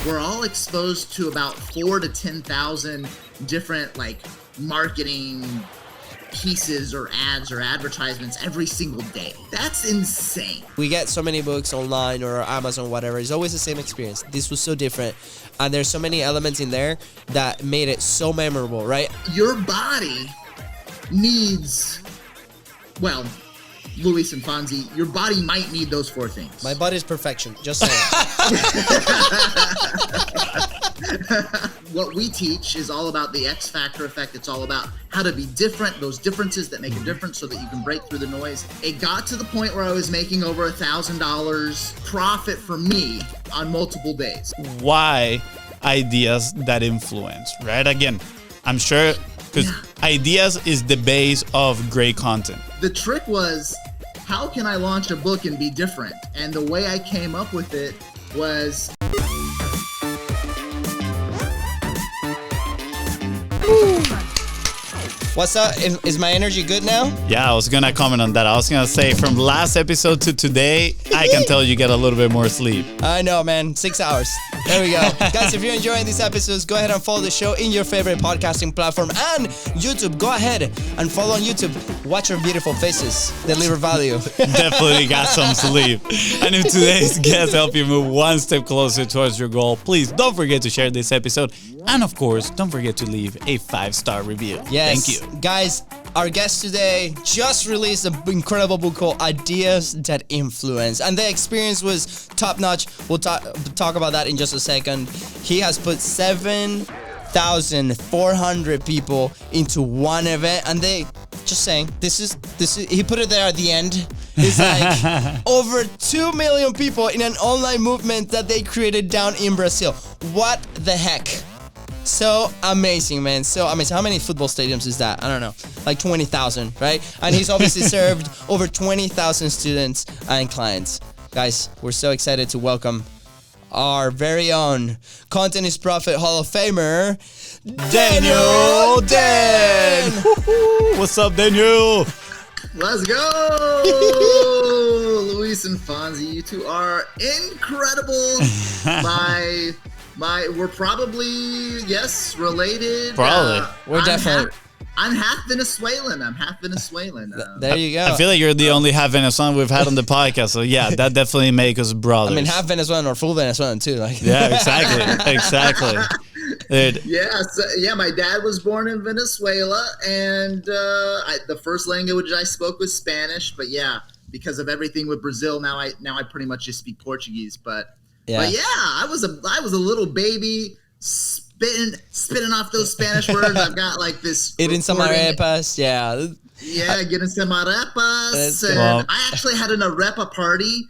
we're all exposed to about 4 to 10,000 different like marketing pieces or ads or advertisements every single day. That's insane. We get so many books online or Amazon, whatever. It's always the same experience. This was so different. And there's so many elements in there that made it so memorable, right? Your body needs, well, Luis and Fonzie, your body might need those 4 things. My body's perfection. Just saying. What we teach is all about the X factor effect. It's all about how to be different, those differences that make a difference so that you can break through the noise. It got to the point where I was making over $1,000 profit for me on multiple days. Why ideas that influence, right? Again, I'm sure because ideas is the base of great content. The trick was, how can I launch a book and be different? And the way I came up with it was... What's up? Is my energy good now? Yeah, I was gonna comment on that. I was gonna say from last episode to today, I can tell you get a little bit more sleep. I know, man. 6 hours. There we go. Guys, if you're enjoying these episodes, go ahead and follow the show in your favorite podcasting platform and YouTube. Go ahead and follow on YouTube. Watch our beautiful faces. They deliver value. Definitely got some sleep. And if today's guest helped you move one step closer towards your goal, please don't forget to share this episode. And of course, don't forget to leave a 5-star review. Yes. Thank you. Guys, our guest today just released an incredible book called Ideas That Influence. And the experience was top-notch. We'll talk about that in just a second. He has put 7,400 people into one event. And they, just saying, this is he put it there at the end. It's like over 2 million people in an online movement that they created down in Brazil. What the heck? So amazing, man. So amazing. How many football stadiums is that? I don't know. Like 20,000, right? And he's obviously served over 20,000 students and clients. Guys, we're so excited to welcome our very own Content is Profit Hall of Famer, Daniel Den. What's up, Daniel? Let's go! Luis and Fonzie, you two are incredible. We're probably, yes, related. Probably. We're definitely... I'm half Venezuelan. There you go. I feel like you're the only half Venezuelan we've had on the podcast. So yeah, that definitely makes us brothers. I mean, half Venezuelan or full Venezuelan too. Like. Yeah, exactly. Dude. Yeah, my dad was born in Venezuela, and the first language I spoke was Spanish. But yeah, because of everything with Brazil, now I pretty much just speak Portuguese. But yeah, I was a little baby spitting off those Spanish words. I've got like this. Eating some arepas, yeah. Yeah, getting some arepas. And I actually had an arepa party.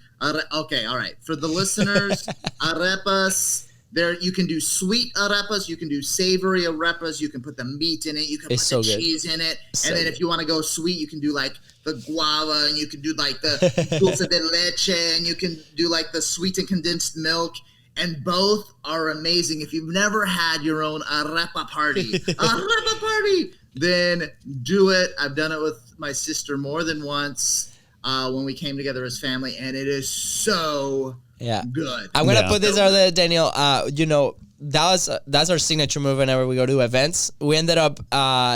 Okay, all right. For the listeners, arepas. There, you can do sweet arepas, you can do savory arepas, you can put the meat in it, you can put the cheese in it, and then if you want to go sweet, you can do like the guava, and you can do like the dulce de leche, and you can do like the sweet and condensed milk, and both are amazing. If you've never had your own arepa party, then do it. I've done it with my sister more than once when we came together as family, and it is so good. I'm gonna put this out there, Daniel. That's our signature move whenever we go to events. We ended up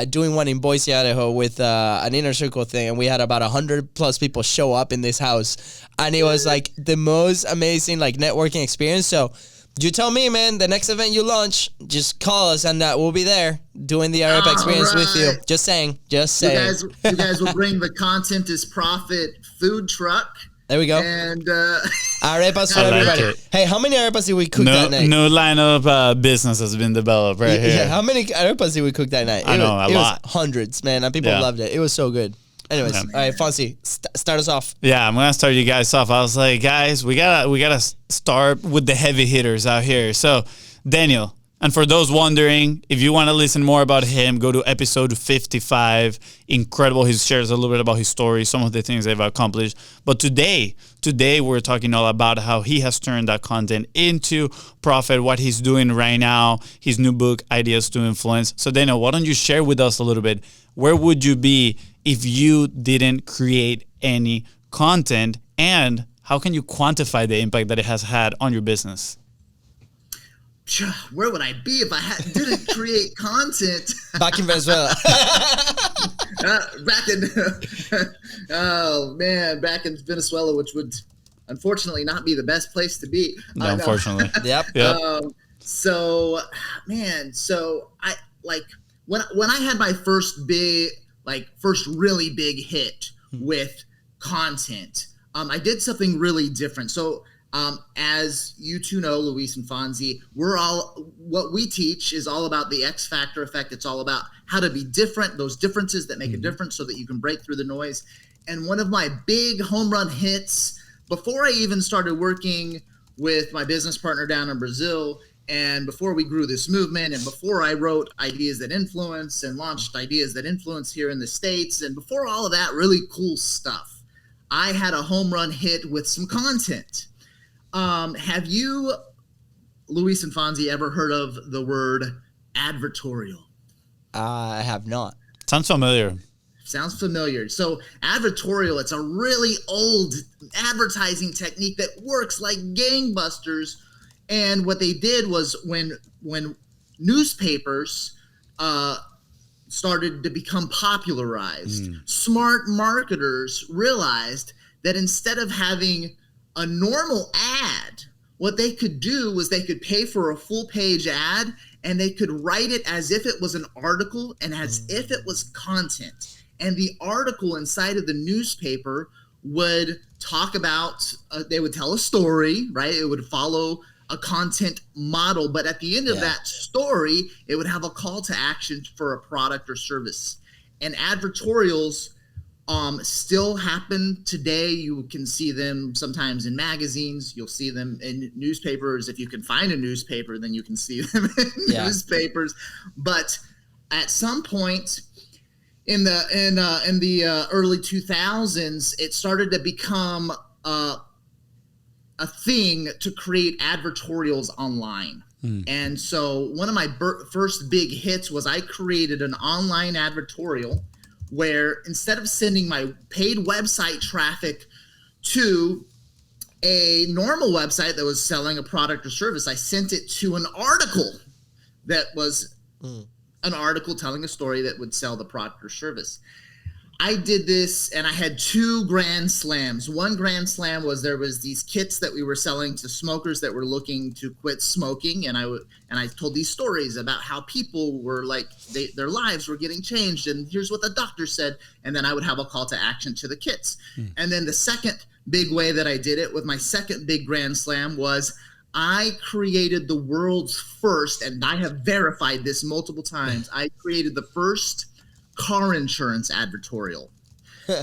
doing one in Boise, Idaho with an inner circle thing, and we had about 100 plus people show up in this house, and it was like the most amazing like networking experience. So you tell me, man, the next event you launch, just call us and we'll be there doing the arepa experience with you. Just saying. You guys will bring the Content is Profit food truck. There we go. And arepas for everybody. It. Hey, how many arepas did we cook that night? No line of business has been developed here. Yeah, how many arepas did we cook that night? I know, a lot. Was hundreds, man, and people loved it. It was so good. Anyways, all right, Fonzie, start us off. Yeah, I'm gonna start you guys off. I was like, guys, we gotta start with the heavy hitters out here. So, Daniel. And for those wondering, if you want to listen more about him, go to episode 55. Incredible. He shares a little bit about his story, some of the things they've accomplished. But today we're talking all about how he has turned that content into profit, what he's doing right now, his new book, Ideas to Influence. So Daniel, why don't you share with us a little bit, where would you be if you didn't create any content, and how can you quantify the impact that it has had on your business? where would I be if I didn't create content? Back in Venezuela. Back in Venezuela, which would unfortunately not be the best place to be. No, unfortunately. Yep. So I like when I had my first really big hit with content, I did something really different. So as you two know, Luis and Fonzie, what we teach is all about the X factor effect. It's all about how to be different, those differences that make a difference so that you can break through the noise. And one of my big home run hits, before I even started working with my business partner down in Brazil, and before we grew this movement, and before I wrote Ideas That Influence and launched Ideas That Influence here in the States, and before all of that really cool stuff, I had a home run hit with some content. Have you, Luis and Fonzie, ever heard of the word advertorial? I have not. Sounds familiar. Sounds familiar. So advertorial, it's a really old advertising technique that works like gangbusters. And what they did was when newspapers started to become popularized, smart marketers realized that instead of having a normal ad, what they could do was they could pay for a full page ad, and they could write it as if it was an article and as if it was content. And the article inside of the newspaper would talk about, they would tell a story, right? It would follow a content model, but at the end of that story, it would have a call to action for a product or service. And advertorials still happen today. You can see them sometimes in magazines. You'll see them in newspapers. If you can find a newspaper, then you can see them in newspapers. But at some point in the early 2000s, it started to become a thing to create advertorials online. And so one of my first big hits was I created an online advertorial where instead of sending my paid website traffic to a normal website that was selling a product or service, I sent it to an article that was an article telling a story that would sell the product or service. I did this, and I had 2 grand slams. One grand slam was there was these kits that we were selling to smokers that were looking to quit smoking, and I told these stories about how people were like their lives were getting changed, and here's what the doctor said, and then I would have a call to action to the kits. And then the second big way that I did it with my second big grand slam was I created the world's first, and I have verified this multiple times, I created the first car insurance advertorial.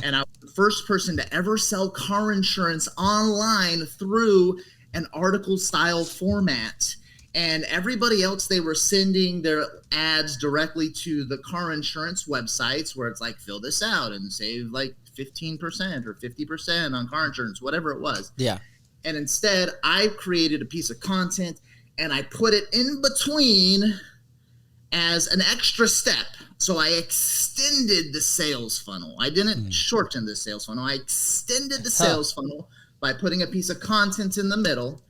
And I was the first person to ever sell car insurance online through an article style format. And everybody else, they were sending their ads directly to the car insurance websites where it's like, fill this out and save like 15% or 50% on car insurance, whatever it was. Yeah. And instead, I created a piece of content and I put it in between as an extra step. So I extended the sales funnel. I didn't shorten the sales funnel. I extended the sales funnel by putting a piece of content in the middle,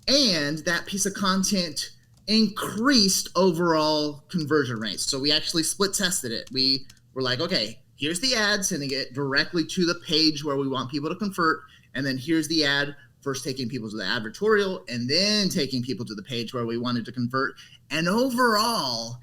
and that piece of content increased overall conversion rates. So we actually split tested it. We were like, okay, here's the ad, sending it directly to the page where we want people to convert, and then here's the ad, first taking people to the advertorial, and then taking people to the page where we wanted to convert. And overall,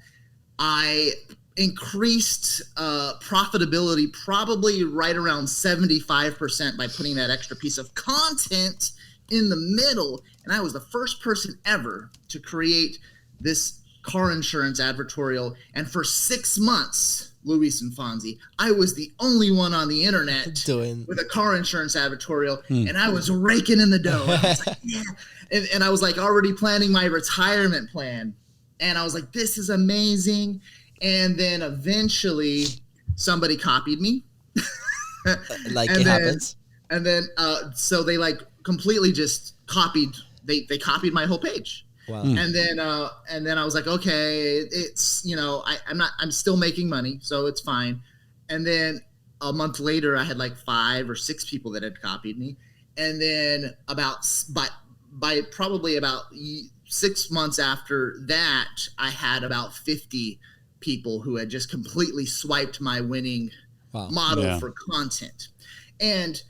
I increased profitability probably right around 75% by putting that extra piece of content in the middle. And I was the first person ever to create this car insurance advertorial. And for 6 months, Luis and Fonzie, I was the only one on the internet with a car insurance advertorial, and I was raking in the dough. I was like, yeah. And I was like already planning my retirement plan. And I was like, this is amazing. And then eventually somebody copied me. Like it happens. And then so they like completely just copied. They copied my whole page. Wow. And then I was like, okay, it's, I'm still making money, so it's fine. And then a month later, I had like 5 or 6 people that had copied me. And then by probably about 6 months after that, I had about 50 people who had just completely swiped my winning model for content. And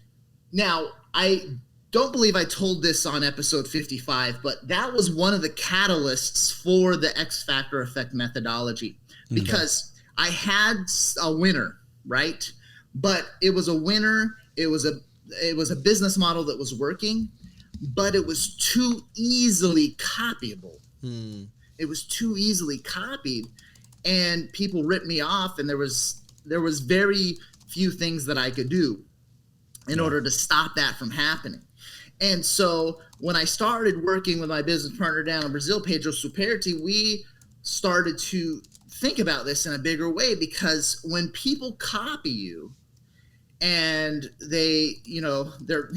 now I don't believe I told this on episode 55, but that was one of the catalysts for the X Factor effect methodology, because I had a winner, right? But it was a winner. It was a business model that was working, but it was too easily copyable. It was too easily copied, and people ripped me off, and there was very few things that I could do in order to stop that from happening. And so when I started working with my business partner down in Brazil, Pedro Superti, we started to think about this in a bigger way, because when people copy you and they, they're,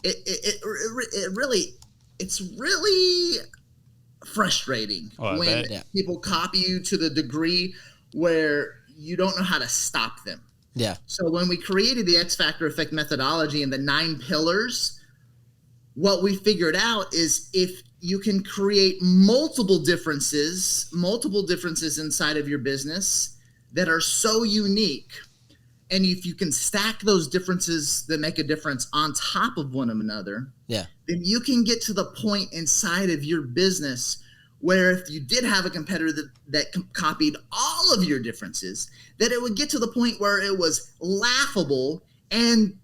it's really frustrating when people copy you to the degree where you don't know how to stop them. Yeah. So when we created the X Factor effect methodology and the 9 pillars, what we figured out is if you can create multiple differences inside of your business that are so unique, and if you can stack those differences that make a difference on top of one another, then you can get to the point inside of your business where if you did have a competitor that copied all of your differences, that it would get to the point where it was laughable and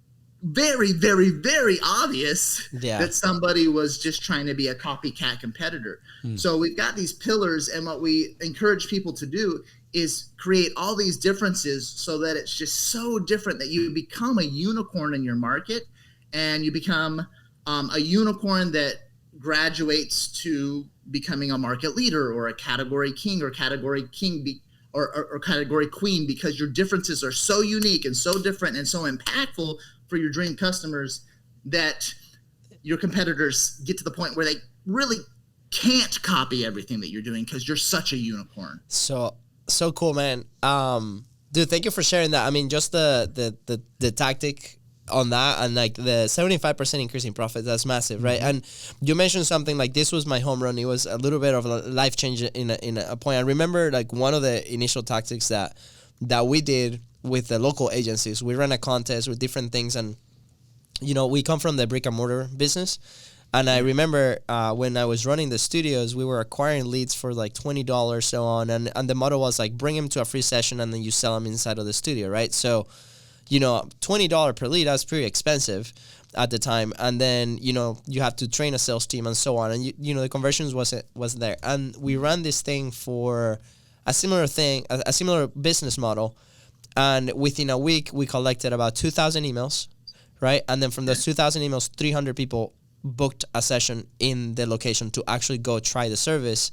very, very, very obvious that somebody was just trying to be a copycat competitor. So we've got these pillars, and what we encourage people to do is create all these differences so that it's just so different that you become a unicorn in your market, and you become a unicorn that graduates to becoming a market leader or a category king or category king or category queen, because your differences are so unique and so different and so impactful for your dream customers that your competitors get to the point where they really can't copy everything that you're doing because you're such a unicorn. So cool, man. Dude, thank you for sharing that. I mean, just the tactic on that, and like the 75% increase in profit, that's massive, right? And you mentioned something like this was my home run. It was a little bit of a life change in a point. I remember like one of the initial tactics that we did with the local agencies. We ran a contest with different things, and we come from the brick and mortar business. And I remember when I was running the studios, we were acquiring leads for like $20, so on. And the model was like, bring them to a free session and then you sell them inside of the studio, right? So, $20 per lead, that's pretty expensive at the time. And then, you have to train a sales team and so on. And, the conversions wasn't there. And we ran this thing for a similar business model. And within a week, we collected about 2,000 emails, right? And then from those 2,000 emails, 300 people booked a session in the location to actually go try the service.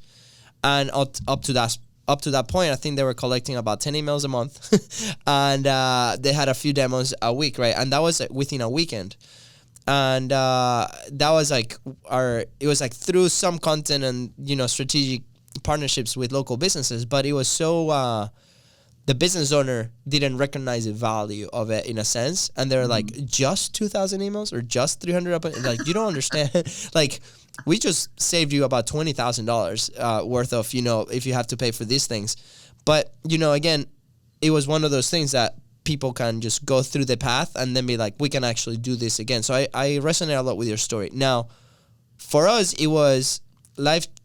And up to that point, I think they were collecting about 10 emails a month. And they had a few demos a week, right? And that was within a weekend. And that was it was like through some content and, strategic partnerships with local businesses. But it was so... the business owner didn't recognize the value of it in a sense. And they're like, just 2,000 emails or just 300? Like, you don't understand. Like, we just saved you about $20,000 worth of, if you have to pay for these things. But, again, it was one of those things that people can just go through the path and then be like, we can actually do this again. So I resonate a lot with your story. Now, for us, it was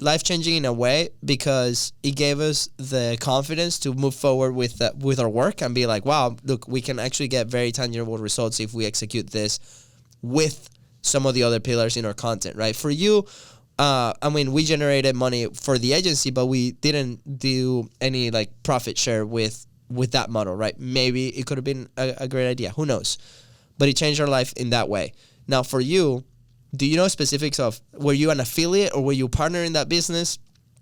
life-changing in a way because it gave us the confidence to move forward with our work and be like, wow, look, we can actually get very tangible results if we execute this with some of the other pillars in our content, right? For you, we generated money for the agency, but we didn't do any like profit share with that model, right? Maybe it could have been a great idea. Who knows? But it changed our life in that way. Now, for you, do you know specifics of, were you an affiliate or were you a partner in that business?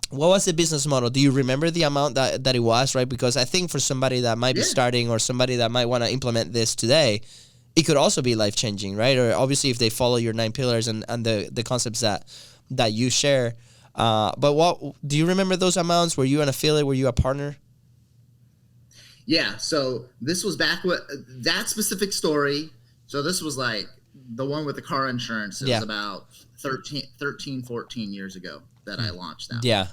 What was the business model? Do you remember the amount that it was, right? Because I think for somebody that might be starting or somebody that might want to implement this today, it could also be life-changing, right? Or obviously if they follow your 9 pillars and the concepts that you share. But what do you remember those amounts? Were you an affiliate? Were you a partner? Yeah, so this was back with that specific story. So this was like the one with the car insurance. It was about 13, 14 years ago. that I launched that. Yeah.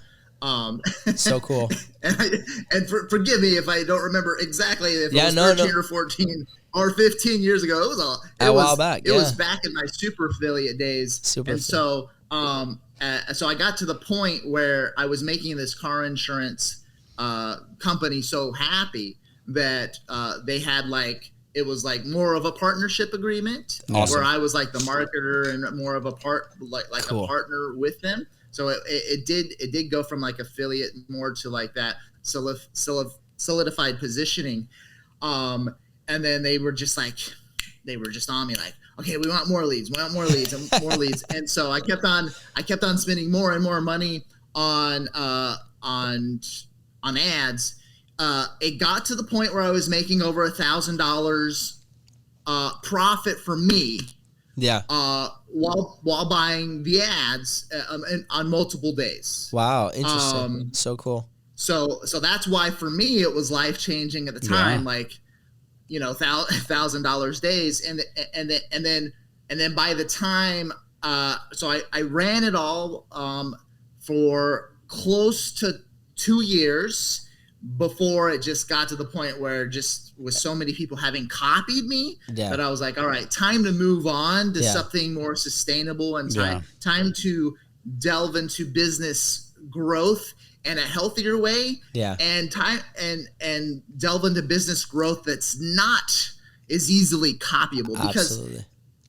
So cool. And forgive me if I don't remember exactly if it was 13 or 14 or 15 years ago. It was a while back. It was back in my super affiliate days. So I got to the point where I was making this car insurance company so happy that they had it was more of a partnership agreement where I was like the marketer and more of a a partner with them. So it did go from affiliate more to that solidified positioning. And then they were just on me okay, we want more leads, and more leads. And so I kept on spending more and more money on ads. It got to the point where I was making over $1,000 profit for me. Yeah. While buying the ads on multiple days. Wow, interesting. So cool. So that's why for me it was life changing at the time. $1,000 days, and then by the time so I ran it all for close to 2 years before it just got to the point where just with so many people having copied me that I was like, all right, time to move on to something more sustainable and time to delve into business growth in a healthier way and delve into business growth that's not as easily copyable. Because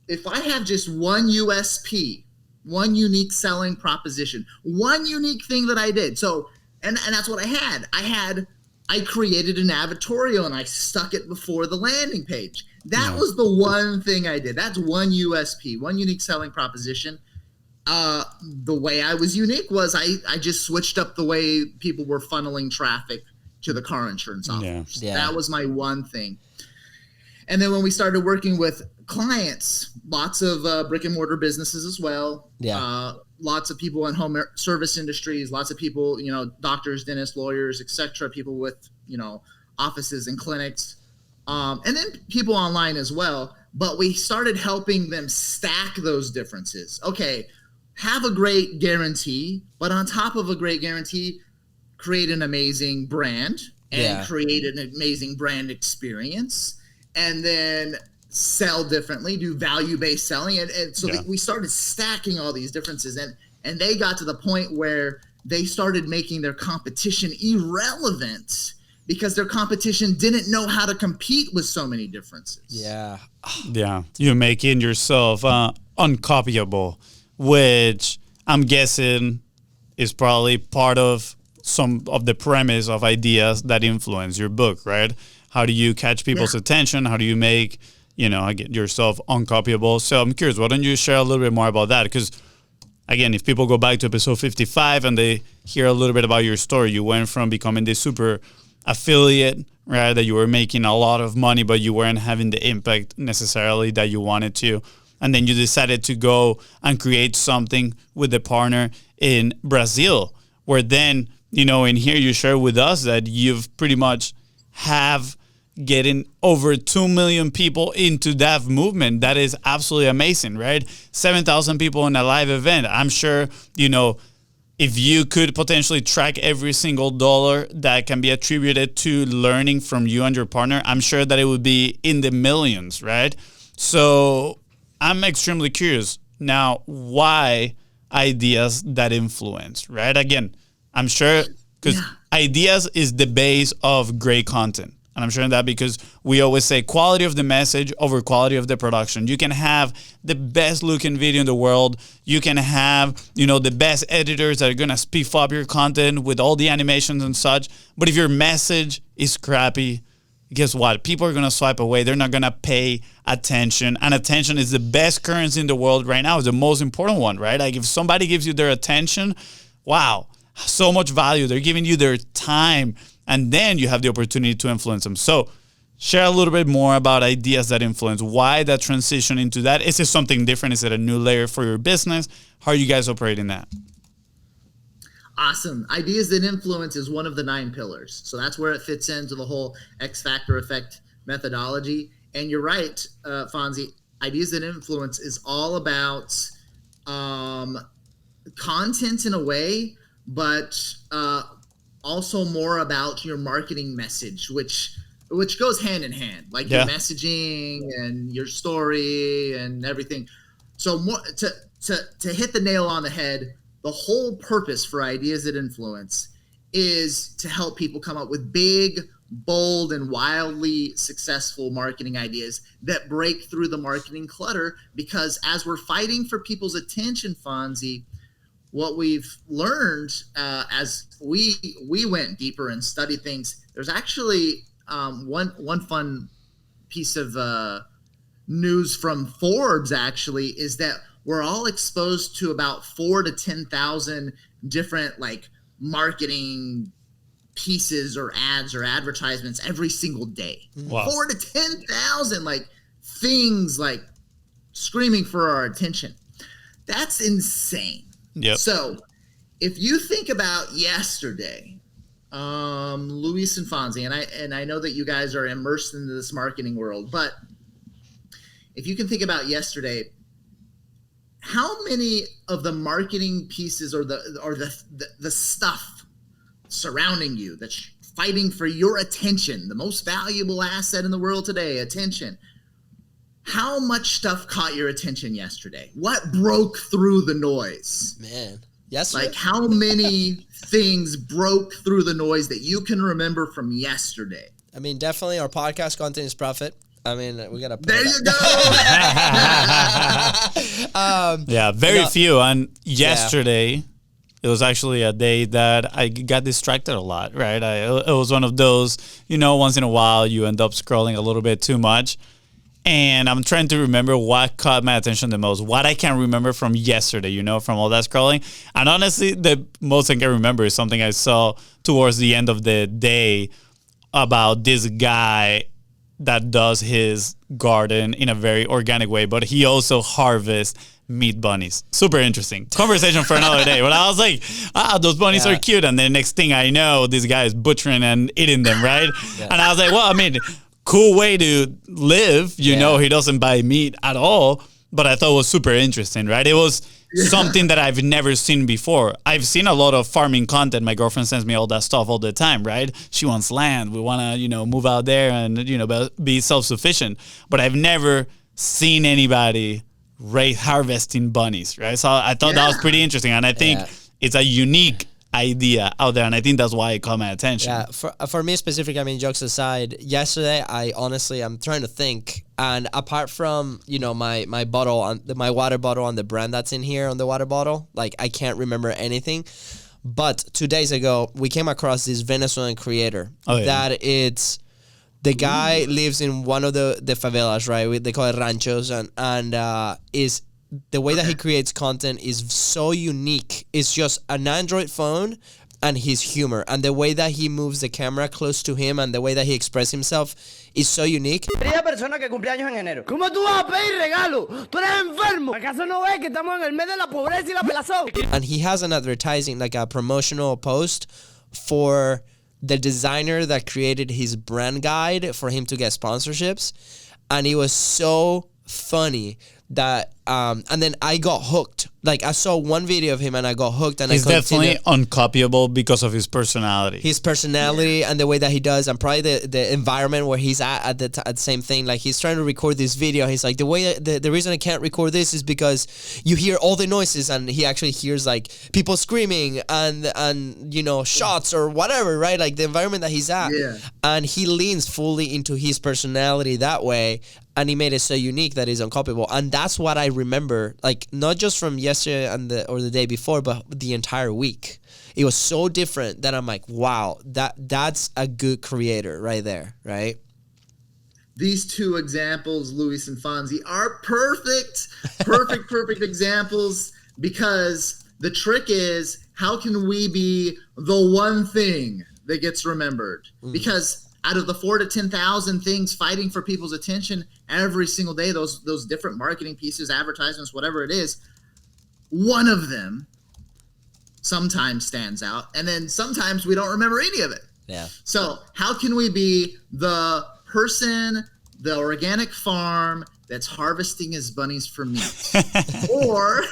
if I have just one USP, one unique selling proposition, one unique thing that I did. And that's what I had. I created an advertorial and I stuck it before the landing page. That was the one thing I did. That's one USP, one unique selling proposition. The way I was unique was I just switched up the way people were funneling traffic to the car insurance offers. That was my one thing. And then when we started working with clients, lots of brick and mortar businesses as well. Lots of people in home service industries, lots of people, doctors, dentists, lawyers, etc. People with, offices and clinics, and then people online as well. But we started helping them stack those differences. Okay, have a great guarantee, but on top of a great guarantee, create an amazing brand and create an amazing brand experience, and then sell differently, do value-based selling. And so we started stacking all these differences, and they got to the point where they started making their competition irrelevant because their competition didn't know how to compete with so many differences. Yeah. You're making yourself uncopyable, which I'm guessing is probably part of some of the premise of ideas that influence your book, right? How do you catch people's attention? How do you make get yourself uncopyable? So I'm curious, why don't you share a little bit more about that? Because again, if people go back to episode 55 and they hear a little bit about your story, you went from becoming this super affiliate, right? That you were making a lot of money, but you weren't having the impact necessarily that you wanted to. And then you decided to go and create something with a partner in Brazil, where then, in here you share with us that you've pretty much have getting over 2 million people into that movement. That is absolutely amazing, right? 7,000 people in a live event. I'm sure, if you could potentially track every single dollar that can be attributed to learning from you and your partner, I'm sure that it would be in the millions, right? So I'm extremely curious now, why ideas that influence, right? Again, I'm sure because ideas is the base of great content. And I'm sharing that because we always say quality of the message over quality of the production. You can have the best looking video in the world. You can have, the best editors that are going to spiff up your content with all the animations and such. But if your message is crappy, guess what? People are going to swipe away. They're not going to pay attention. And attention is the best currency in the world right now. It's the most important one, right? Like if somebody gives you their attention, wow, so much value. They're giving you their time. And then you have the opportunity to influence them. So share a little bit more about ideas that influence. Why that transition into that? Is it something different? Is it a new layer for your business? How are you guys operating that? Awesome. Ideas that influence is one of the 9 pillars. So that's where it fits into the whole X factor effect methodology. And you're right, Fonzie. Ideas that influence is all about content in a way, but also more about your marketing message, which goes hand in hand, like your messaging and your story and everything. So more to hit the nail on the head, the whole purpose for Ideas That Influence is to help people come up with big, bold, and wildly successful marketing ideas that break through the marketing clutter. Because as we're fighting for people's attention, Fonzie, what we've learned as we went deeper and studied things, there's actually one fun piece of news from Forbes actually is that we're all exposed to about 4,000 to 10,000 different like marketing pieces or ads or advertisements every single day. Wow. 4,000 to 10,000 like things like screaming for our attention. That's insane. Yep. So if you think about yesterday, Luis and Fonzie, and I know that you guys are immersed into this marketing world, but if you can think about yesterday, how many of the marketing pieces or the stuff surrounding you that's fighting for your attention, the most valuable asset in the world today, attention, how much stuff caught your attention yesterday? What broke through the noise? Man, yesterday? Like how many things broke through the noise that you can remember from yesterday? I mean, definitely our podcast content is profit. I mean, we gotta. There you go. Very few. And yesterday, it was actually a day that I got distracted a lot. Right, it was one of those. Once in a while, you end up scrolling a little bit too much. And I'm trying to remember what caught my attention the most, what I can remember from yesterday, from all that scrolling. And honestly, the most I can remember is something I saw towards the end of the day about this guy that does his garden in a very organic way, but he also harvests meat bunnies. Super interesting. Conversation for another day. But I was like, those bunnies are cute. And the next thing I know, this guy is butchering and eating them, right? And I was like, well, I mean, cool way to live. He doesn't buy meat at all. But I thought it was super interesting, right? It was something that I've never seen before. I've seen a lot of farming content. My girlfriend sends me all that stuff all the time, right? She wants land. We want to, move out there and, be self-sufficient. But I've never seen anybody harvesting bunnies, right? So I thought that was pretty interesting. And I think it's a unique idea out there, and I think that's why it caught my attention. Yeah, for me specifically, I mean, jokes aside, yesterday I'm trying to think, and apart from my bottle my water bottle and the brand that's in here on the water bottle, like I can't remember anything. But 2 days ago, we came across this Venezuelan creator that it's the guy lives in one of the favelas, right? They call it ranchos, and is. The way that he creates content is so unique. It's just an Android phone and his humor. And the way that he moves the camera close to him and the way that he expresses himself is so unique. Persona que cumpleaños en enero. ¿Cómo tú vas a pedir regalo? ¿Tú eres enfermo? ¿Acaso no ves que estamos en el mes de la pobreza y la pelazón? And he has an advertising, like a promotional post for the designer that created his brand guide for him to get sponsorships. And it was so funny that and then I got hooked. Like I saw one video of him and I got hooked, and he's definitely uncopyable because of his personality. His personality and the way that he does, and probably the environment where he's at the same thing. Like he's trying to record this video. He's like, the reason I can't record this is because you hear all the noises, and he actually hears like people screaming and shots or whatever, right? Like the environment that he's at. Yeah. And he leans fully into his personality that way. And he made it so unique that it's uncopyable. And that's what I remember, like not just from yesterday or the day before, but the entire week. It was so different that I'm like, wow, that's a good creator right there, right? These two examples, Luis and Fonzie, are perfect examples, because the trick is, how can we be the one thing that gets remembered? Because out of the 4,000 to 10,000 things fighting for people's attention every single day, those different marketing pieces, advertisements, whatever it is, one of them sometimes stands out, and then sometimes we don't remember any of it. Yeah. So how can we be the person, the organic farm that's harvesting his bunnies for meat? Or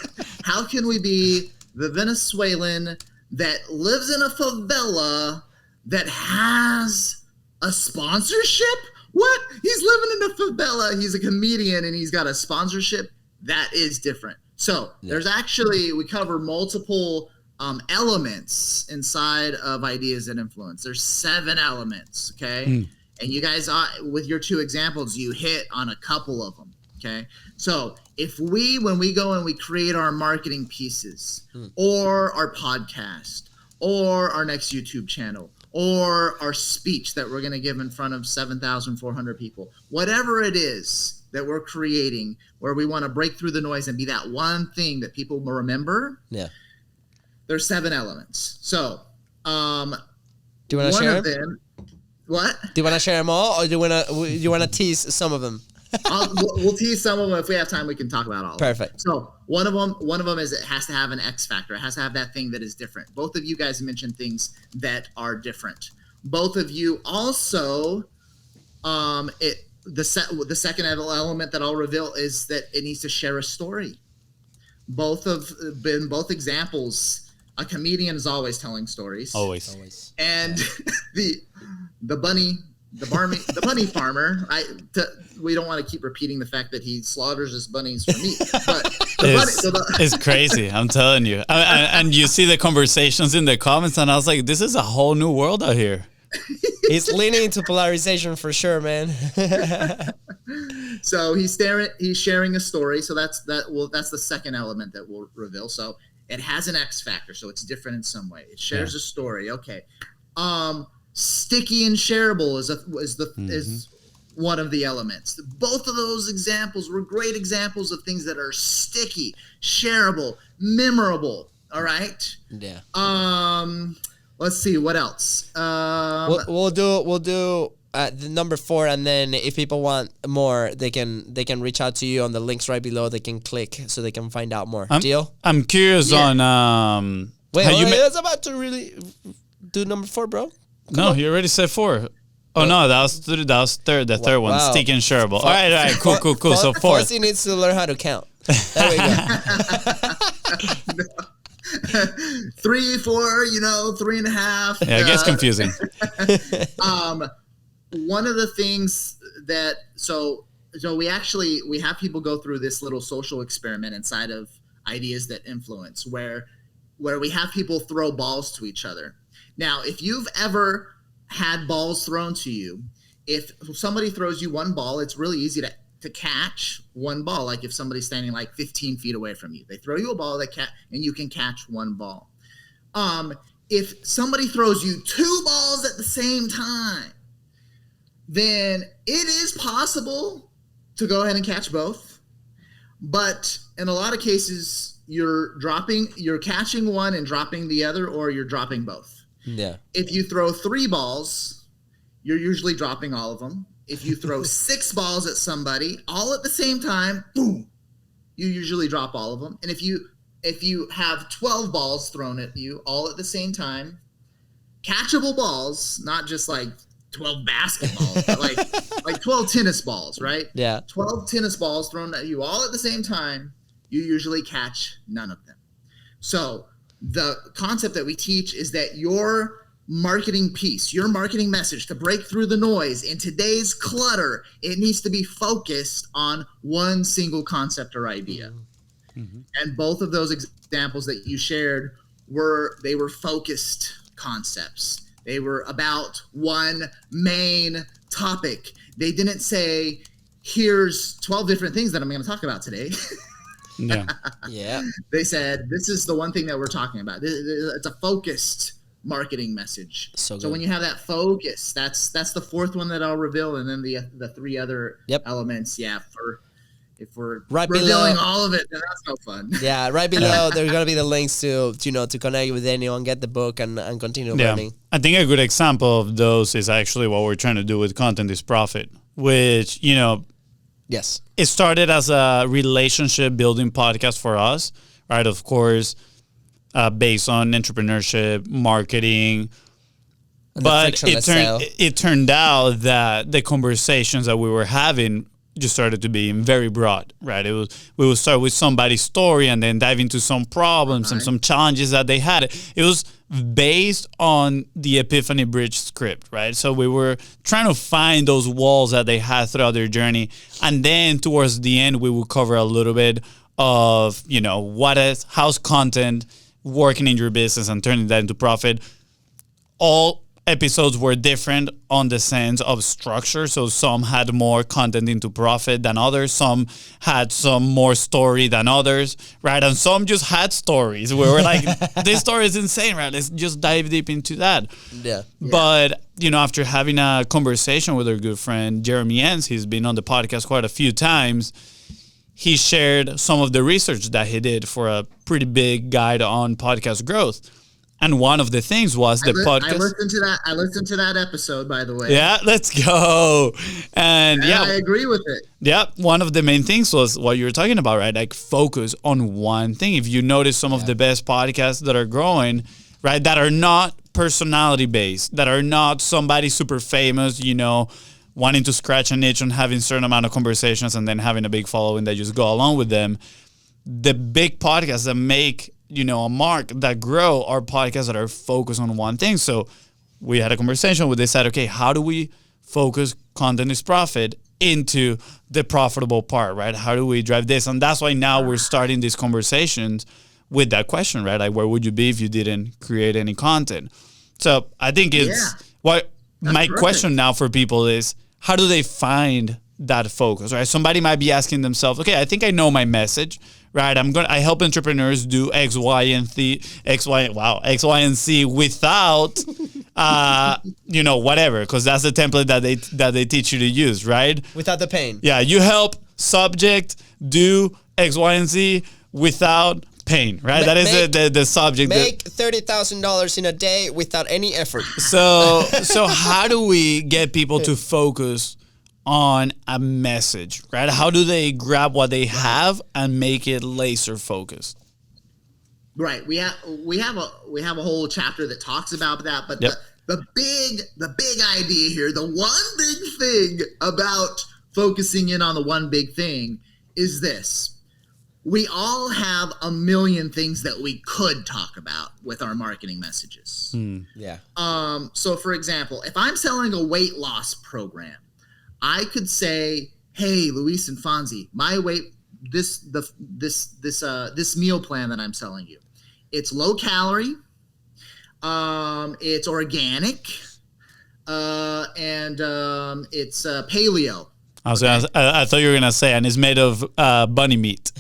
how can we be the Venezuelan that lives in a favela that has a sponsorship? What? He's living in a favela. He's a comedian and he's got a sponsorship. That is different. So there's actually, we cover multiple elements inside of ideas that influence. There's 7 elements, okay? And you guys, with your 2 examples, you hit on a couple of them, okay? So when we go and we create our marketing pieces or our podcast or our next YouTube channel or our speech that we're going to give in front of 7,400 people, whatever it is that we're creating where we want to break through the noise and be that one thing that people will remember. Yeah. There's 7 elements. So, do you want to share them? What? Do you want to share them all, or do you want to tease some of them? We'll tease some of them. If we have time, we can talk about all of them. Perfect. So one of them is it has to have an X factor. It has to have that thing that is different. Both of you guys mentioned things that are different. Both of you also, the second element that I'll reveal is that it needs to share a story. Both examples, a comedian is always telling stories. Always. And the bunny farmer. We don't want to keep repeating the fact that he slaughters his bunnies for meat. But it's crazy. I'm telling you. And you see the conversations in the comments, and I was like, this is a whole new world out here. He's leaning into polarization for sure, man. So he's sharing a story. So that's the second element that we'll reveal. So it has an X factor, so it's different in some way. It shares a story. Okay. Sticky and shareable is one of the elements. Both of those examples were great examples of things that are sticky, shareable, memorable. All right. Yeah. Let's see what else. We'll do the number 4, and then if people want more, they can reach out to you on the links right below. They can click so they can find out more. Deal? I'm curious on wait, that's about to really do number 4, bro. Come on. You already said 4. Oh no, that was third. The third one, sticky and shareable. All right, cool. So 4. Fossey needs to learn how to count. There we go. 3, 4, 3.5. Yeah, it gets confusing. One of the things that so we have people go through this little social experiment inside of ideas that influence, where we have people throw balls to each other. Now, if you've ever had balls thrown to you, if somebody throws you one ball, it's really easy to catch one ball. Like if somebody's standing like 15 feet away from you, they throw you a ball, and you can catch one ball. If somebody throws you 2 balls at the same time, then it is possible to go ahead and catch both. But in a lot of cases, you're catching one and dropping the other, or you're dropping both. Yeah. If you throw 3 balls, you're usually dropping all of them. If you throw 6 balls at somebody all at the same time, boom, you usually drop all of them. And if you have 12 balls thrown at you all at the same time, catchable balls, not just like 12 basketballs, but like 12 tennis balls, right? Yeah. 12 tennis balls thrown at you all at the same time, you usually catch none of them. So the concept that we teach is that your marketing piece, your marketing message, to break through the noise in today's clutter, it needs to be focused on one single concept or idea. Mm-hmm. And both of those examples that you shared were focused concepts. They were about one main topic. They didn't say, here's 12 different things that I'm going to talk about today. Yeah. Yeah. They said, this is the one thing that we're talking about. It's a focused marketing message. So when you have that focus, that's the 4th one that I'll reveal. And then the 3 other elements. Yeah. If we're right revealing below, all of it, then that's no fun. Yeah. Right below, there's going to be the links to connect with Daniel and get the book and continue learning. I think a good example of those is actually what we're trying to do with Content is Profit, which, yes, it started as a relationship building podcast for us, right? Of course, based on entrepreneurship, marketing. But it turned out that the conversations that we were having just started to be very broad, right? We would start with somebody's story and then dive into some problems and some challenges that they had. It was based on the Epiphany Bridge script, right? So we were trying to find those walls that they had throughout their journey. And then towards the end, we would cover a little bit of, how's content working in your business and turning that into profit. All episodes were different on the sense of structure. So some had more content into profit than others. Some had some more story than others, right? And some just had stories where we're like, this story is insane, right? Let's just dive deep into that. Yeah. But, after having a conversation with our good friend, Jeremy Enns, he's been on the podcast quite a few times. He shared some of the research that he did for a pretty big guide on podcast growth. And one of the things was the podcast. I listened to that episode, by the way. Yeah, let's go. And I agree with it. Yeah, one of the main things was what you were talking about, right? Like focus on one thing. If you notice some of the best podcasts that are growing, right, that are not personality based, that are not somebody super famous, wanting to scratch an itch on having a certain amount of conversations and then having a big following that just go along with them. The big podcasts that make a mark that grow are podcasts that are focused on one thing. So we had a conversation where they said, okay, how do we focus content is profit into the profitable part, right? How do we drive this? And that's why now we're starting these conversations with that question, right? Like, where would you be if you didn't create any content? So I think my question now for people is, how do they find that focus, right? Somebody might be asking themselves, okay, I think I know my message, right? I help entrepreneurs do X, Y, and Z without, whatever, because that's the template that they teach you to use, right? Without the pain. Yeah, you help subject do X, Y, and Z without pain, right? That is the subject. Make $30,000 in a day without any effort. So how do we get people to focus on a message, right? How do they grab what they have and make it laser focused? Right. We have a whole chapter that talks about that, but the big idea here, the one big thing about focusing in on the one big thing is this. We all have a million things that we could talk about with our marketing messages. Yeah. So for example, if I'm selling a weight loss program, I could say, "Hey, Luis and Fonzie, my this meal plan that I'm selling you, it's low calorie, it's organic, and it's paleo." I thought you were gonna say, and it's made of bunny meat.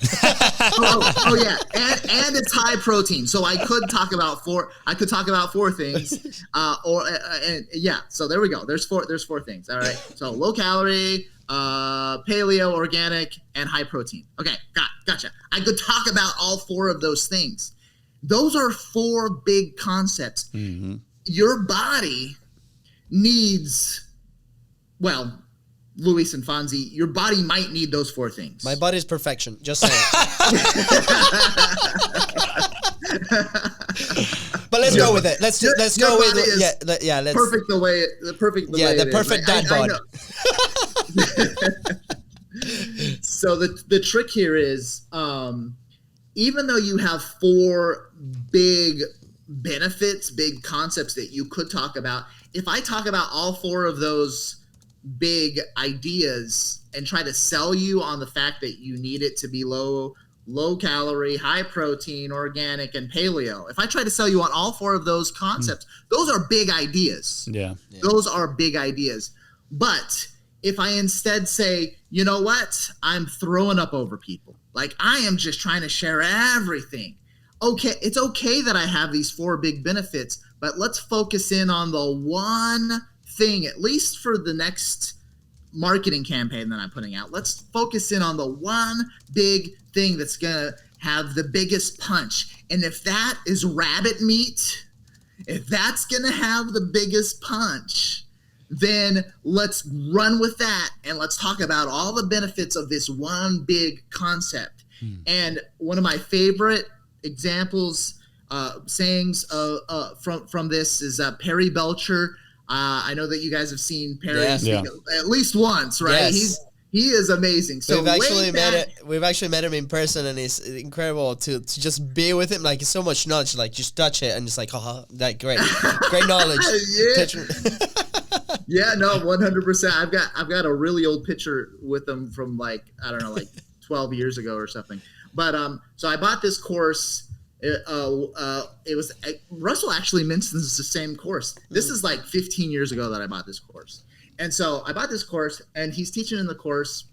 oh yeah, and it's high protein. So I could talk about four things, So there we go. There's four things. All right. So low calorie, paleo, organic, and high protein. Okay, gotcha. I could talk about all four of those things. Those are four big concepts. Mm-hmm. Your body needs, Luis and Fonzie, your body might need those four things. My body's perfection. Just saying. But let's go with it. Let's go with it. Let's perfect the way the perfect dad bod. So the trick here is, even though you have four big benefits, big concepts that you could talk about, if I talk about all four of those big ideas and try to sell you on the fact that you need it to be low calorie, high protein, organic, and paleo. If I try to sell you on all four of those concepts, those are big ideas. Yeah. Those are big ideas. But if I instead say, you know what? I'm throwing up over people. Like, I am just trying to share everything. Okay, it's okay that I have these four big benefits, but let's focus in on the one thing, at least for the next marketing campaign that I'm putting out. Let's focus in on the one big thing that's gonna have the biggest punch. And if that is rabbit meat, if that's gonna have the biggest punch, then let's run with that and let's talk about all the benefits of this one big concept. And one of my favorite examples, sayings from this is Perry Belcher. I know that you guys have seen Perry speak at least once, right? Yes. He is amazing. So we've actually met him in person, and it's incredible to just be with him. Like, so much knowledge. Like, just touch it and just like, that great knowledge. Yeah, no, 100%. I've got a really old picture with him from like 12 years ago or something. But so I bought this course. It was Russell actually mentions the same course. This is like 15 years ago that I bought this course. And so I bought this course, and he's teaching in the course.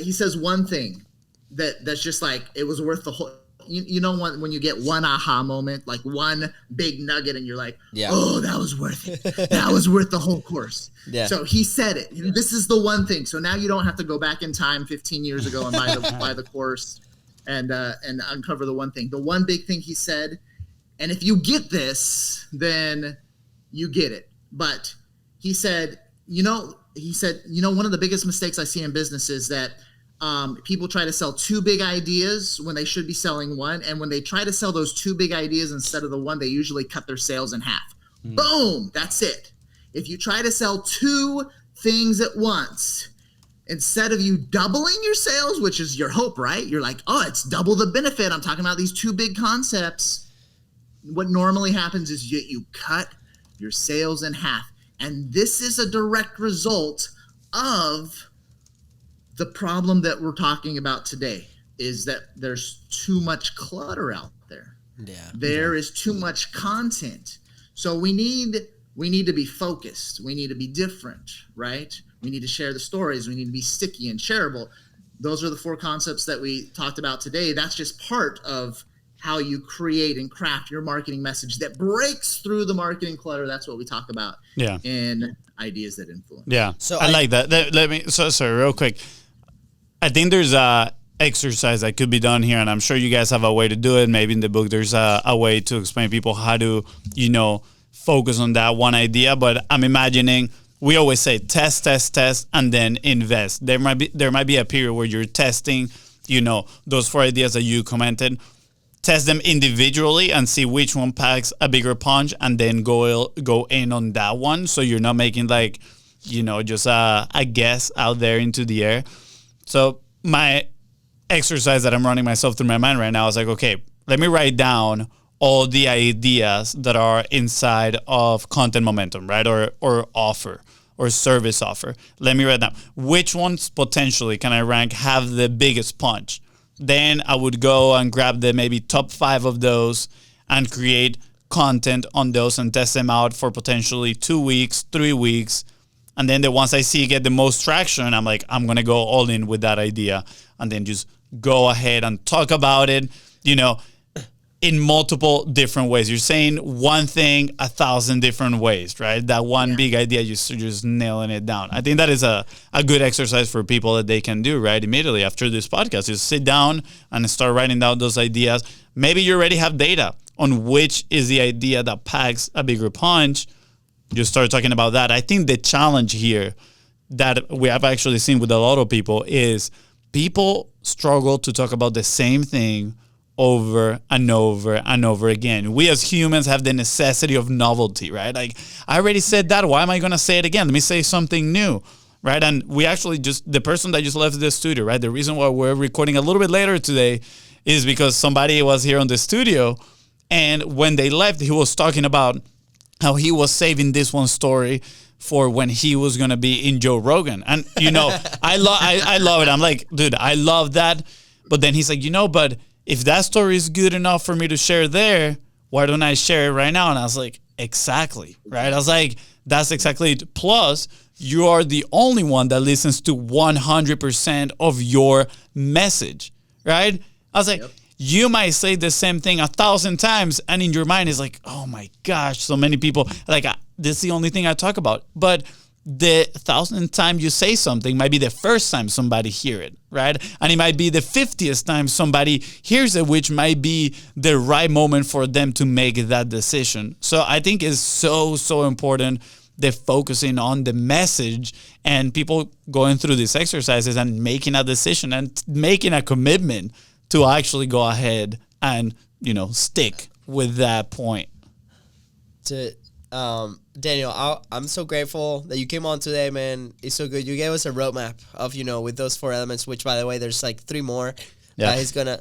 He says one thing that's just like, it was worth the whole. You know when you get one aha moment, like one big nugget, and you're like, oh, that was worth it. That was worth the whole course. Yeah. So he said it. This is the one thing. So now you don't have to go back in time 15 years ago and buy the course and uncover the one thing. The one big thing he said, and if you get this, then you get it. But he said, one of the biggest mistakes I see in business is that people try to sell two big ideas when they should be selling one. And when they try to sell those two big ideas instead of the one, they usually cut their sales in half. Boom, that's it. If you try to sell two things at once, instead of you doubling your sales, which is your hope, right? You're like, oh, it's double the benefit. I'm talking about these two big concepts. What normally happens is you cut your sales in half. And this is a direct result of the problem that we're talking about today, is that there's too much clutter out there. Yeah. There is too much content. So we need to be focused. We need to be different, right? We need to share the stories. We need to be sticky and shareable. Those are the 4 concepts that we talked about today. That's just part of how you create and craft your marketing message that breaks through the marketing clutter. That's what we talk about in Ideas That Influence. Yeah, so I like that. Sorry, real quick. I think there's a exercise that could be done here, and I'm sure you guys have a way to do it. Maybe in the book there's a way to explain people how to, focus on that one idea. But I'm imagining, we always say test, and then invest. There might be a period where you're testing, those 4 ideas that you commented. Test them individually and see which one packs a bigger punch, and then go in on that one. So you're not making just a guess out there into the air. So my exercise that I'm running myself through my mind right now is like, okay, let me write down all the ideas that are inside of content momentum, right? Or offer or service offer. Let me write down which ones potentially can I rank have the biggest punch. Then I would go and grab the maybe top 5 of those and create content on those and test them out for potentially 2 weeks, 3 weeks. And then the ones I see get the most traction, I'm like, I'm going to go all in with that idea, and then just go ahead and talk about it, in multiple different ways. You're saying one thing 1,000 different ways, right? That one big idea, you're just nailing it down. I think that is a good exercise for people that they can do, right? Immediately after this podcast, just sit down and start writing down those ideas. Maybe you already have data on which is the idea that packs a bigger punch. You start talking about that. I think the challenge here that we have actually seen with a lot of people is people struggle to talk about the same thing over and over and over again. We as humans have the necessity of novelty, right? Like, I already said that. Why am I going to say it again? Let me say something new, right? And we actually the person that just left the studio, right? The reason why we're recording a little bit later today is because somebody was here on the studio, and when they left, he was talking about how he was saving this one story for when he was going to be in Joe Rogan. And, I love it. I'm like, dude, I love that. But then he's like, but if that story is good enough for me to share there, why don't I share it right now? And I was like, exactly, right? I was like, that's exactly it. Plus, you are the only one that listens to 100% of your message, right? I was like, you might say the same thing 1,000 times, and in your mind is like, oh my gosh, so many people, like, this is the only thing I talk about. But the 1,000th time you say something might be the first time somebody hear it, right? And it might be the 50th time somebody hears it, which might be the right moment for them to make that decision. So I think it's so important, the focusing on the message and people going through these exercises and making a decision and making a commitment to actually go ahead and, stick with that point. Daniel, I'm so grateful that you came on today, man. It's so good. You gave us a roadmap of, with those 4 elements, which, by the way, there's like 3 more. Yeah. He's gonna.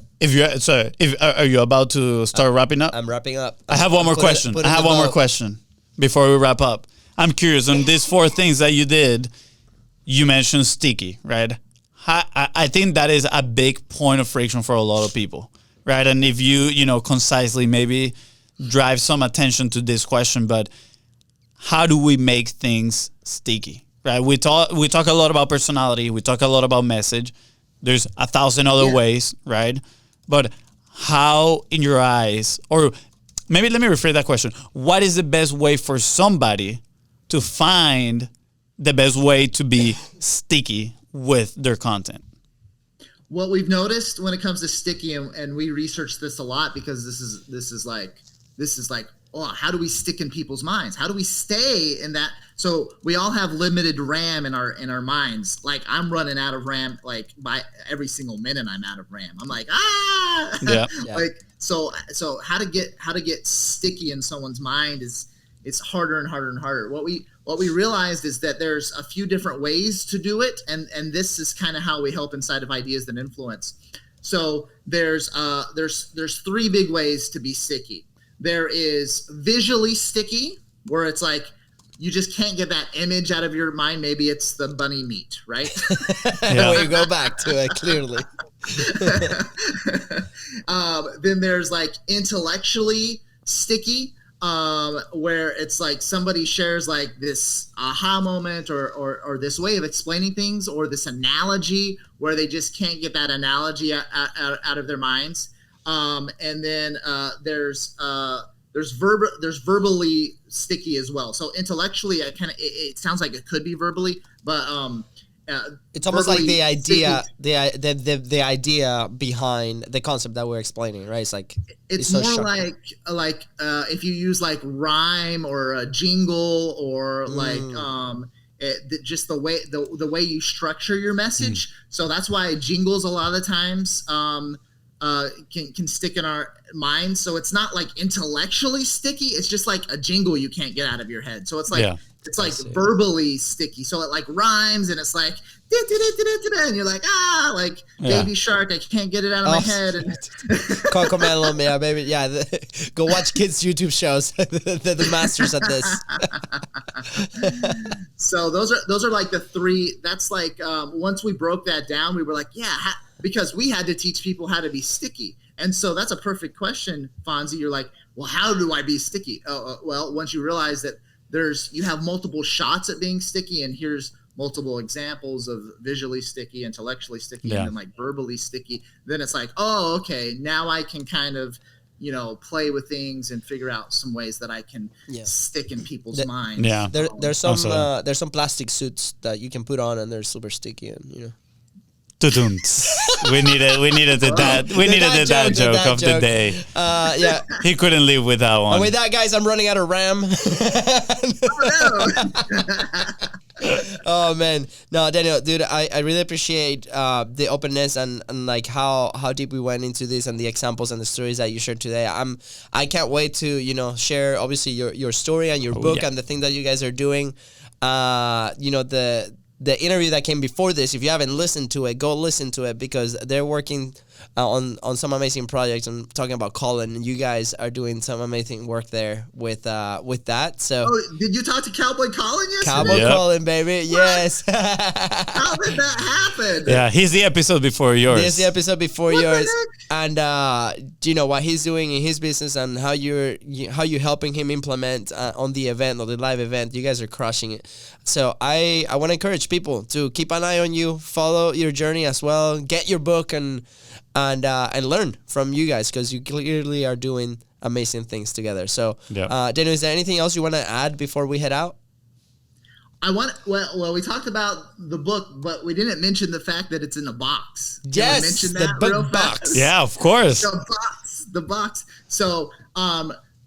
Are you about to start wrapping up? I'm wrapping up. I have one more question. I have one more question before we wrap up. I'm curious on these 4 things that you did. You mentioned sticky, right? I think that is a big point of friction for a lot of people, right? And if you concisely maybe drive some attention to this question, but how do we make things sticky, right? We talk a lot about personality. We talk a lot about message. There's 1,000 other ways, right? But how, in your eyes, or maybe let me rephrase that question. What is the best way for somebody to find the best way to be sticky with their content? What we've noticed when it comes to sticky, and we researched this a lot because this is like, oh, how do we stick in people's minds? How do we stay in that? So we all have limited RAM in our minds. Like, I'm running out of RAM, like, by every single minute I'm out of RAM. I'm like, Yeah. Like, so how to get sticky in someone's mind it's harder and harder and harder. What we realized is that there's a few different ways to do it, and this is kind of how we help inside of Ideas That Influence. So there's 3 big ways to be sticky. There is visually sticky, where it's like you just can't get that image out of your mind. Maybe it's the bunny meat, right? We go back to it clearly. Then there's like intellectually sticky, where it's like somebody shares like this aha moment or this way of explaining things, or this analogy where they just can't get that analogy out of their minds. And then there's verbally sticky as well. So intellectually, it sounds like it could be verbally, but it's almost like the idea, the idea behind the concept that we're explaining, right? It's like it's so more sharp. like if you use like rhyme or a jingle or just the way you structure your message. So that's why jingles a lot of the times can stick in our minds. So it's not like intellectually sticky. It's just like a jingle you can't get out of your head. So it's like it's like verbally sticky. So it like rhymes and it's like and you're like Baby Shark. I can't get it out of my head. And Cocomelon, yeah, baby, yeah. Go watch kids' YouTube shows. They're the masters at this. So those are like the 3. That's like once we broke that down, we were like, because we had to teach people how to be sticky. And so that's a perfect question, Fonzie. You're like, well, how do I be sticky? Well, once you realize that you have multiple shots at being sticky, and here's multiple examples of visually sticky, intellectually sticky, and then like verbally sticky, then it's like, oh, okay, now I can kind of, play with things and figure out some ways that I can stick in people's minds. Yeah. There's some plastic suits that you can put on and they're super sticky, and we needed the dad joke of the day. He couldn't live with that one. And with that, guys, I'm running out of RAM. Oh man, no, Daniel, dude, I really appreciate the openness and like how deep we went into this and the examples and the stories that you shared today. I can't wait to share obviously your story and your book and the thing that you guys are doing. The interview that came before this, if you haven't listened to it, go listen to it, because they're working on some amazing projects. I'm talking about Colin, and you guys are doing some amazing work there with that. So, did you talk to Cowboy Colin yesterday? Cowboy Colin, baby, what? Yes. How did that happen? Yeah, he's the episode before yours. He's the episode before yours, and what he's doing in his business and how you're helping him implement on the event, or the live event. You guys are crushing it. So I want to encourage people to keep an eye on you, follow your journey as well, get your book and learn from you guys, because you clearly are doing amazing things together. So, Daniel, is there anything else you want to add before we head out? We talked about the book, but we didn't mention the fact that it's in a box. Yes, mention that the real book fast? box. Yeah, of course. The box.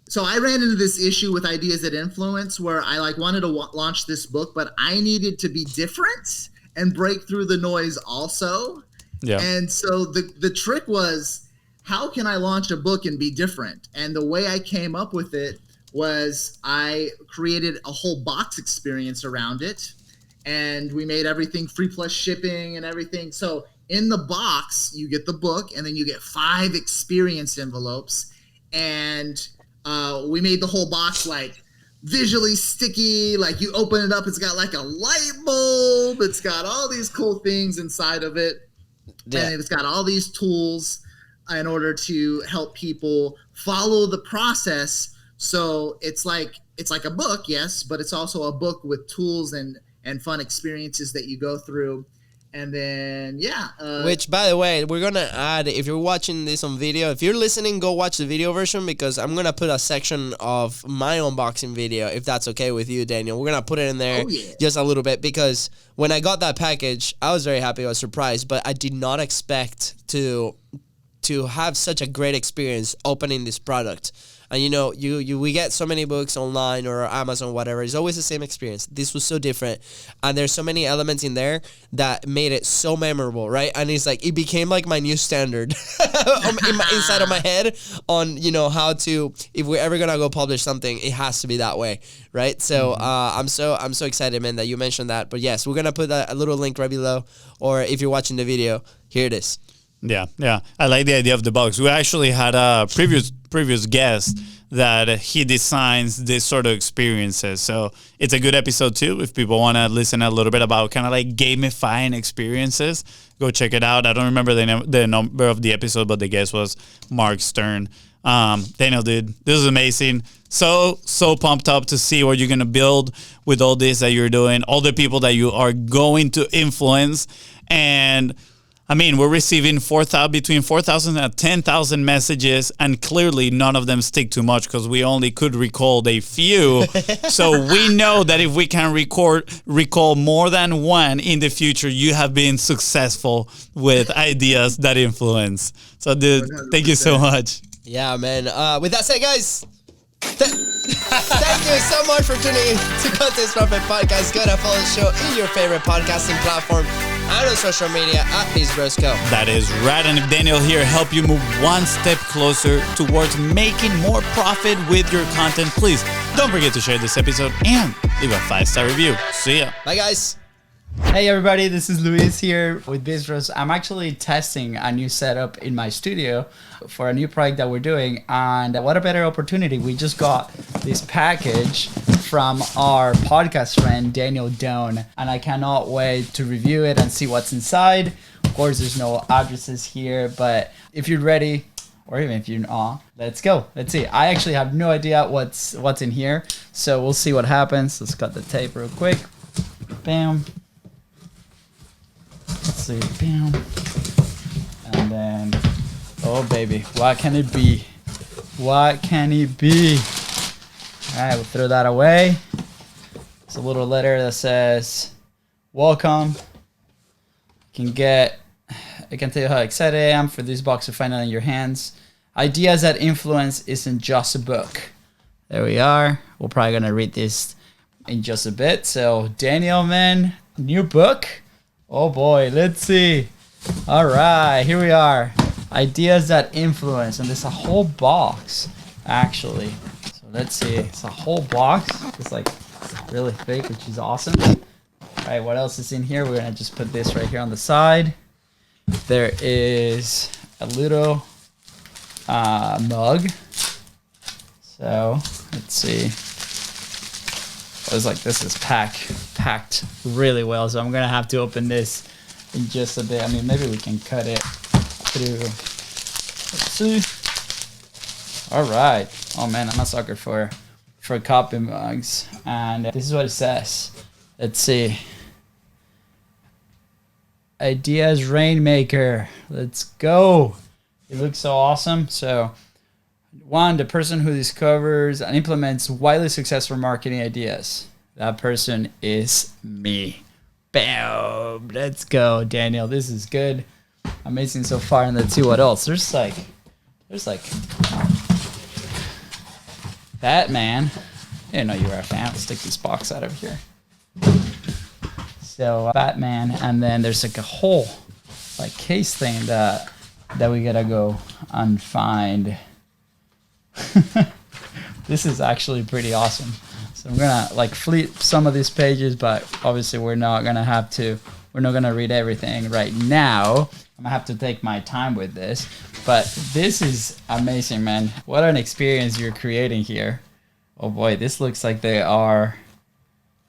So I ran into this issue with Ideas That Influence, where I wanted to launch this book, but I needed to be different and break through the noise also. Yeah. And so the trick was, how can I launch a book and be different? And the way I came up with it was I created a whole box experience around it, and we made everything free plus shipping and everything. So in the box, you get the book, and then you get 5 experience envelopes, and we made the whole box like visually sticky. Like you open it up, it's got like a light bulb. It's got all these cool things inside of it, and it's got all these tools in order to help people follow the process. So it's like a book, yes, but it's also a book with tools and fun experiences that you go through. And then, which, by the way, we're going to add, if you're watching this on video, if you're listening, go watch the video version, because I'm going to put a section of my unboxing video, if that's okay with you, Daniel. We're going to put it in there just a little bit, because when I got that package, I was very happy. I was surprised, but I did not expect to have such a great experience opening this product. And we get so many books online or Amazon, whatever. It's always the same experience. This was so different, and there's so many elements in there that made it so memorable, right? And it's like it became like my new standard inside of my head on how to, if we're ever gonna go publish something, it has to be that way, right? So I'm so excited, man, that you mentioned that. But yes, we're gonna put a little link right below, or if you're watching the video, here it is. Yeah. I like the idea of the box. We actually had a previous guest that he designs this sort of experiences. So it's a good episode too. If people want to listen a little bit about kind of like gamifying experiences, go check it out. I don't remember the number of the episode, but the guest was Mark Stern. Daniel, dude, this is amazing. So pumped up to see what you're going to build with all this that you're doing, all the people that you are going to influence. And I mean, we're receiving between 4,000 and 10,000 messages, and clearly none of them stick too much because we only could recall a few. So we know that if we can recall more than one in the future, you have been successful with ideas that influence. So, dude, 100%. Thank you so much. Yeah, man. With that said, guys, thank you so much for tuning in to Contest Profit Podcast. Go to follow the show in your favorite podcasting platform and on social media at BizBrosCo. That is right. And if Daniel here helped you move one step closer towards making more profit with your content, please don't forget to share this episode and leave a 5-star review. See ya. Bye, guys. Hey everybody, this is Luis here with BizBros. I'm actually testing a new setup in my studio for a new project that we're doing, and what a better opportunity. We just got this package from our podcast friend Daniel Doan, and I cannot wait to review it and see what's inside. Of course, there's no addresses here, but if you're ready, or even if you're not, let's go. Let's see. I actually have no idea what's in here, so we'll see what happens. Let's cut the tape real quick. Bam. Let's see, bam, and then, oh baby, what can it be? What can it be? All right, we'll throw that away. It's a little letter that says, welcome. I can tell you how excited I am for this box to finally in your hands. Ideas that influence isn't just a book. There we are. We're probably gonna read this in just a bit. So Daniel, man, new book. Oh boy, let's see. All right, here we are. Ideas that influence, and there's a whole box, actually. So let's see. It's a whole box. It's like really thick, which is awesome. All right, what else is in here? We're gonna just put this right here on the side. There is a little mug. So let's see. I was like, this is packed really well, so I'm gonna have to open this in just a bit. I mean, maybe we can cut it through. Let's see. All right. Oh man, I'm a sucker for copy mugs, and this is what it says. Let's see. Ideas Rainmaker. Let's go. It looks so awesome. So, one, the person who discovers and implements widely successful marketing ideas. That person is me. Bam. Let's go, Daniel. This is good. Amazing so far. And let's see what else. There's like Batman. I didn't know you were a fan. Let's take this box out of here. So Batman, and then there's like a whole like case thing that we gotta go and find. This is actually pretty awesome. So I'm gonna like flip some of these pages, but obviously we're not gonna read everything right now. I'm gonna have to take my time with this, but this is amazing, man. What an experience you're creating here. Oh boy, this looks like they are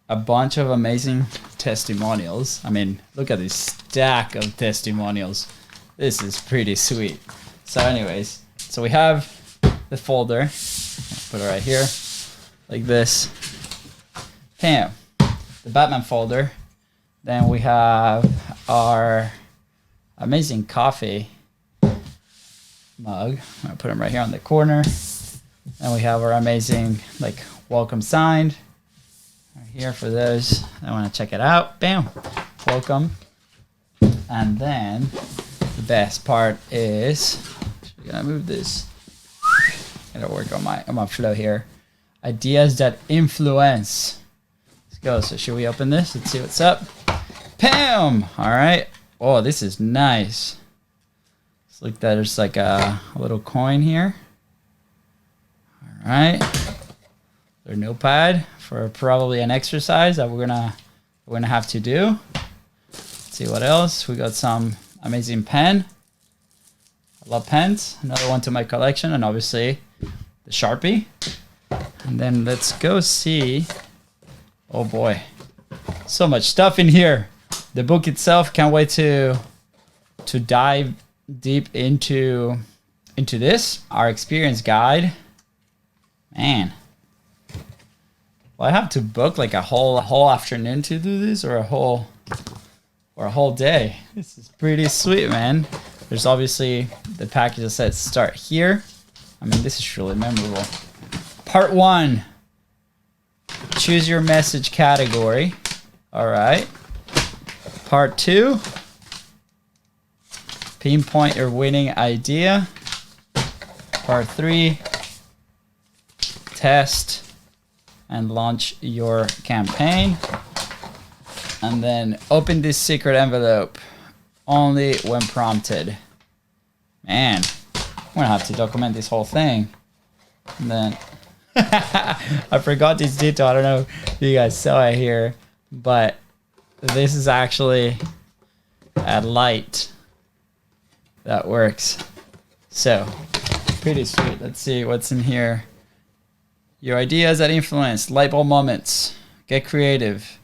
a bunch of amazing testimonials. I mean, look at this stack of testimonials. This is pretty sweet. So anyways, so we have the folder. Put it right here, like this. Bam. The Batman folder. Then we have our amazing coffee mug. I'm gonna put them right here on the corner. And we have our amazing like welcome signed right here for those that want to check it out. Bam. Welcome. And then the best part is, I'm gonna move this. Gotta work on my flow here. Ideas that influence. Let's go. So should we open this? Let's see what's up. Bam! All right. Oh, this is nice. Let's look. There's like a little coin here. All right. There's a notepad for probably an exercise that we're gonna have to do. Let's see what else. We got some amazing pen. I love pens. Another one to my collection, and obviously the Sharpie. And then let's go see. Oh boy, so much stuff in here. The book itself, can't wait to dive deep into this. Our experience guide. Man, well, I have to book like a whole afternoon to do this, or a whole day. This is pretty sweet, man. There's obviously the packages that start here. I mean, this is really memorable. Part 1. Choose your message category. All right. Part 2. Pinpoint your winning idea. Part 3. Test and launch your campaign. And then open this secret envelope only when prompted. Man, I'm gonna have to document this whole thing. And then I forgot this detail. I don't know if you guys saw it here, but this is actually a light that works. So pretty sweet. Let's see what's in here. Your ideas that influence, light bulb moments. Get creative.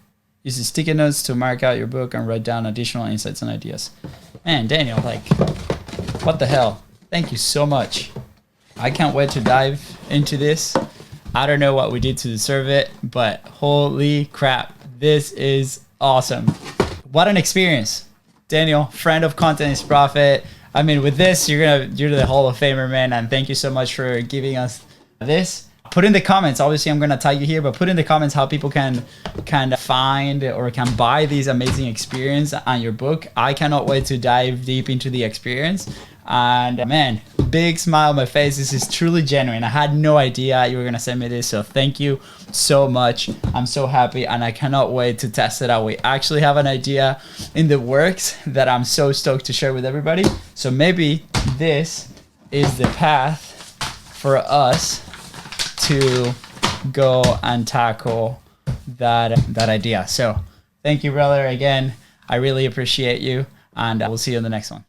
Use the sticky notes to mark out your book and write down additional insights and ideas. Man, Daniel, like, what the hell? Thank you so much. I can't wait to dive into this. I don't know what we did to deserve it, but holy crap, this is awesome. What an experience. Daniel, friend of Content is Profit. I mean, with this, you're the Hall of Famer, man, and thank you so much for giving us this. Put in the comments, obviously I'm gonna tag you here, but put in the comments how people can find or can buy these amazing experience on your book. I cannot wait to dive deep into the experience. And man, big smile on my face. This is truly genuine. I had no idea you were gonna send me this, so thank you so much. I'm so happy and I cannot wait to test it out. We actually have an idea in the works that I'm so stoked to share with everybody. So maybe this is the path for us to go and tackle that idea. So thank you, brother, again. I really appreciate you, and we'll see you in the next one.